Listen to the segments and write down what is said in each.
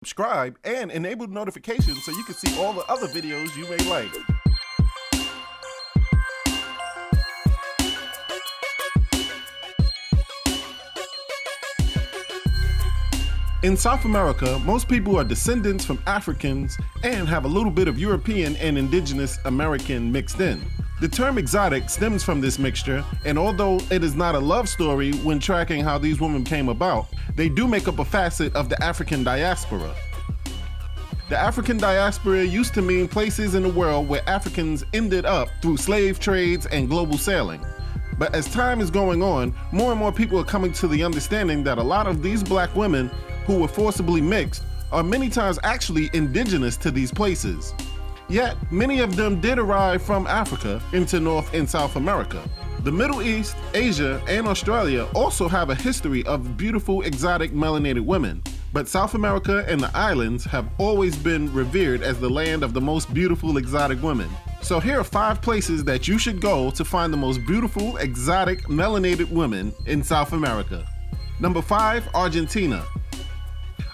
subscribe, and enable notifications so you can see all the other videos you may like. In South America, most people are descendants from Africans and have a little bit of European and indigenous American mixed in. The term exotic stems from this mixture, and although it is not a love story when tracking how these women came about, they do make up a facet of the African diaspora. The African diaspora used to mean places in the world where Africans ended up through slave trades and global sailing. But as time is going on, more and more people are coming to the understanding that a lot of these black women who were forcibly mixed are many times actually indigenous to these places. Yet, many of them did arrive from Africa into North and South America. The Middle East, Asia, and Australia also have a history of beautiful exotic melanated women, but South America and the islands have always been revered as the land of the most beautiful exotic women. So here are 5 places that you should go to find the most beautiful exotic melanated women in South America. Number 5, Argentina.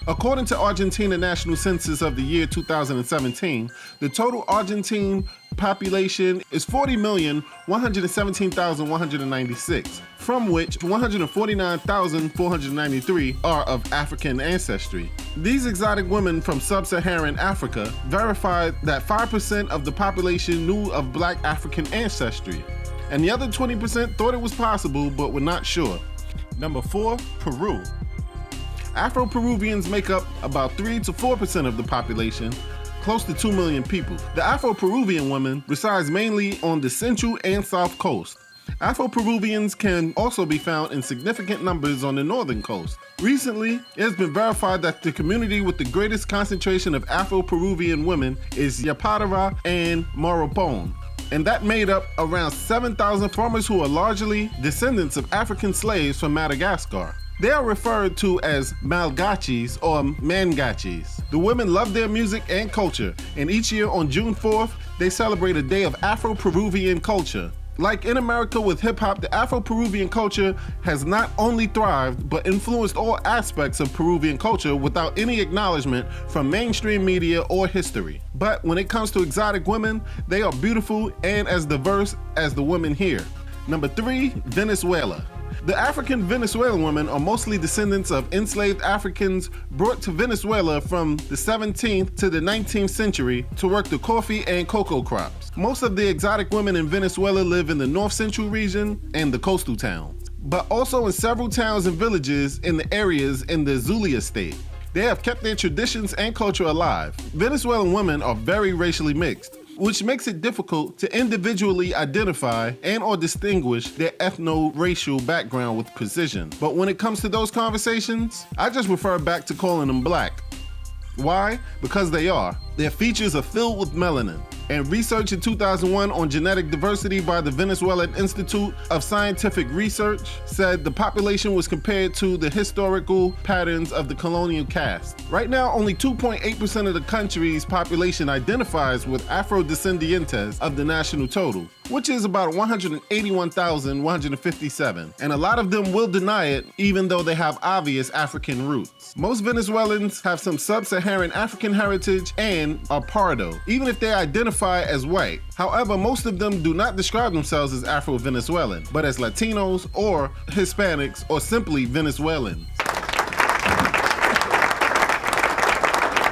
According to Argentina National Census of the year 2017, the total Argentine population is 40,117,196, from which 149,493 are of African ancestry. These exotic women from sub-Saharan Africa verified that 5% of the population knew of black African ancestry, and the other 20% thought it was possible but were not sure. Number 4, Peru. Afro-Peruvians make up about 3 to 4% of the population, close to 2 million people. The Afro-Peruvian woman resides mainly on the central and south coast. Afro-Peruvians can also be found in significant numbers on the northern coast. Recently, it has been verified that the community with the greatest concentration of Afro-Peruvian women is Yapatara and Moropón, and that made up around 7,000 farmers who are largely descendants of African slaves from Madagascar. They are referred to as Malgachis or Mangachis. The women love their music and culture, and each year on June 4th, they celebrate a day of Afro-Peruvian culture. Like in America with hip-hop, the Afro-Peruvian culture has not only thrived, but influenced all aspects of Peruvian culture without any acknowledgement from mainstream media or history. But when it comes to exotic women, they are beautiful and as diverse as the women here. Number 3, Venezuela. The African Venezuelan women are mostly descendants of enslaved Africans brought to Venezuela from the 17th to the 19th century to work the coffee and cocoa crops. Most of the exotic women in Venezuela live in the north central region and the coastal towns, but also in several towns and villages in the areas in the Zulia state. They have kept their traditions and culture alive. Venezuelan women are very racially mixed, which makes it difficult to individually identify and or distinguish their ethno-racial background with precision. But when it comes to those conversations, I just refer back to calling them black. Why? Because they are. Their features are filled with melanin. And research in 2001 on genetic diversity by the Venezuelan Institute of Scientific Research said the population was compared to the historical patterns of the colonial caste. Right now, only 2.8% of the country's population identifies with Afro-descendientes of the national total, which is about 181,157, and a lot of them will deny it even though they have obvious African roots. Most Venezuelans have some sub-Saharan African heritage and are Pardo, even if they identify as white. However, most of them do not describe themselves as Afro-Venezuelan, but as Latinos or Hispanics or simply Venezuelans.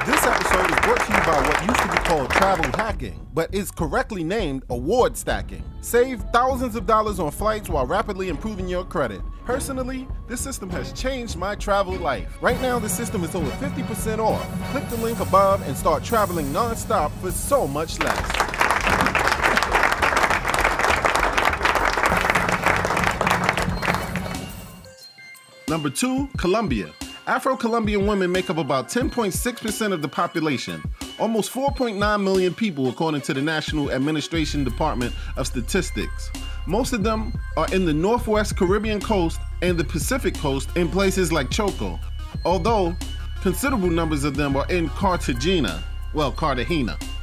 This episode is brought to you by what used to be called travel hacking, but is correctly named award stacking. Save thousands of dollars on flights while rapidly improving your credit. Personally, this system has changed my travel life. Right now, the system is over 50% off. Click the link above and start traveling non-stop for so much less. Number 2, Colombia. Afro-Colombian women make up about 10.6% of the population, almost 4.9 million people according to the National Administration Department of Statistics. Most of them are in the Northwest Caribbean coast and the Pacific coast in places like Choco, although considerable numbers of them are in Cartagena.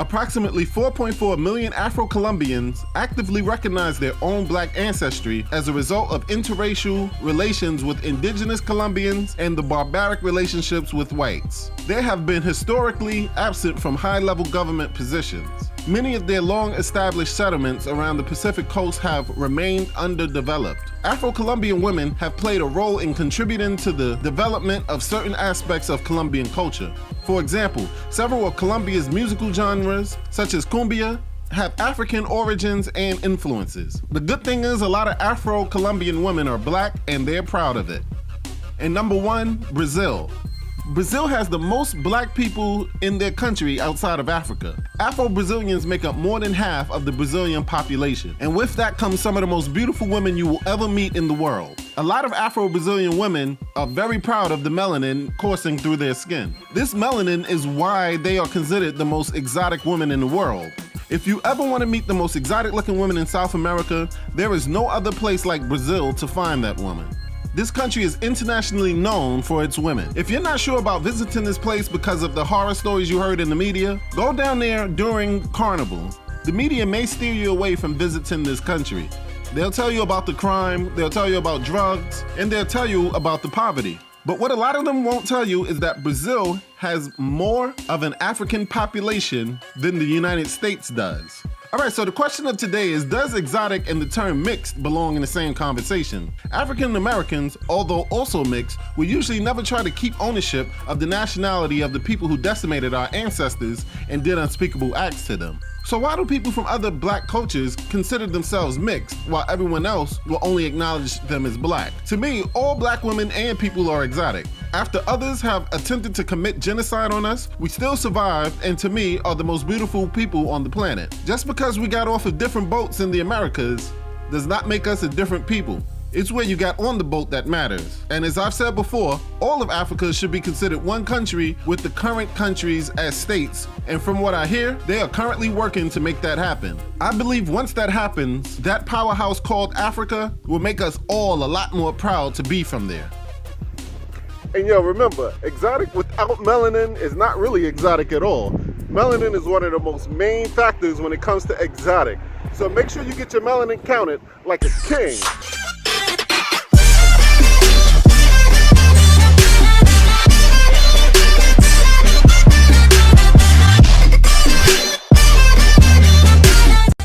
Approximately 4.4 million Afro-Colombians actively recognize their own black ancestry as a result of interracial relations with indigenous Colombians and the barbaric relationships with whites. They have been historically absent from high-level government positions. Many of their long-established settlements around the Pacific coast have remained underdeveloped. Afro-Colombian women have played a role in contributing to the development of certain aspects of Colombian culture. For example, several of Colombia's musical genres, such as cumbia, have African origins and influences. The good thing is a lot of Afro-Colombian women are black and they're proud of it. And number 1, Brazil. Brazil has the most black people in their country outside of Africa. Afro-Brazilians make up more than half of the Brazilian population. And with that comes some of the most beautiful women you will ever meet in the world. A lot of Afro-Brazilian women are very proud of the melanin coursing through their skin. This melanin is why they are considered the most exotic women in the world. If you ever want to meet the most exotic looking women in South America, there is no other place like Brazil to find that woman. This country is internationally known for its women. If you're not sure about visiting this place because of the horror stories you heard in the media, go down there during Carnival. The media may steer you away from visiting this country. They'll tell you about the crime, they'll tell you about drugs, and they'll tell you about the poverty. But what a lot of them won't tell you is that Brazil has more of an African population than the United States does. All right, so the question of today is, does exotic and the term mixed belong in the same conversation? African Americans, although also mixed, will usually never try to keep ownership of the nationality of the people who decimated our ancestors and did unspeakable acts to them. So why do people from other black cultures consider themselves mixed while everyone else will only acknowledge them as black? To me, all black women and people are exotic. After others have attempted to commit genocide on us, we still survived and to me are the most beautiful people on the planet. Just because we got off of different boats in the Americas does not make us a different people. It's where you got on the boat that matters. And as I've said before, all of Africa should be considered one country with the current countries as states. And from what I hear, they are currently working to make that happen. I believe once that happens, that powerhouse called Africa will make us all a lot more proud to be from there. And yo, remember, exotic without melanin is not really exotic at all. Melanin is one of the most main factors when it comes to exotic. So make sure you get your melanin counted like a king.